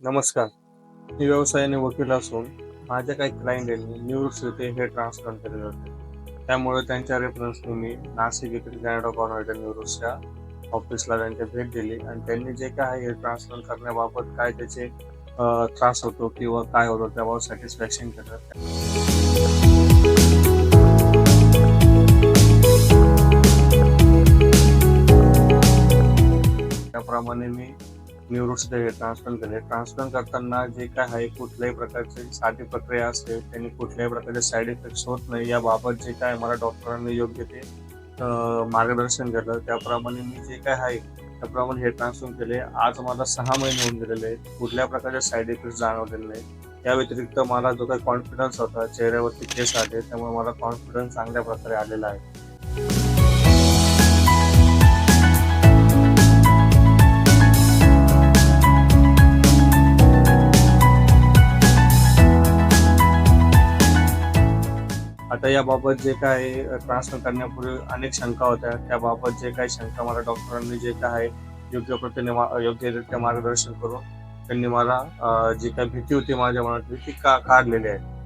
नमस्कार. मी व्यवसायाने वकील असून माझ्या काही क्लायंटनी निवृत्त हेअर ट्रान्सप्लांट केलेले होते. त्यामुळे त्यांच्या रेफरन्सने मी नाशिक येथील गायनेकोलॉजिस्ट न्यूरोसच्या ऑफिसला त्यांच्या भेट दिली आणि त्यांनी जे काय हेअर ट्रान्सप्लांट करण्याबाबत काय त्याचे त्रास होतो किंवा काय होतो त्याबाबत सॅटिस्फॅक्शन केलं. त्याप्रमाणे मी न्यूरोसचे हेअर ट्रान्सप्लांट केले. ट्रान्सप्लांट करताना जे काय आहे कुठल्याही प्रकारची साधी प्रक्रिया असते, त्यांनी कुठल्याही प्रकारचे साईड इफेक्ट्स होत नाही याबाबत जे काय मला डॉक्टरांनी योग्य ते मार्गदर्शन केलं. त्याप्रमाणे मी जे काय आहे त्याप्रमाणे हेअर ट्रान्सप्लांट केले. आज मला 6 महिने होऊन गेलेले आहेत. कुठल्या प्रकारचे साईड इफेक्ट्स जाणवलेले नाही. या व्यतिरिक्त मला जो काही कॉन्फिडन्स होता, चेहऱ्यावरती केस आले, त्यामुळे मला कॉन्फिडन्स चांगल्या प्रकारे आलेला आहे. आता याबाबत जे काय ट्रान्सफर करण्यापूर्वी अनेक शंका होत्या. त्याबाबत जे काही शंका मला डॉक्टरांनी जे काय आहे योग्यरित्या मार्गदर्शन करून त्यांनी मला जी काही भीती होती माझ्या मनातली ती काढलेली आहे.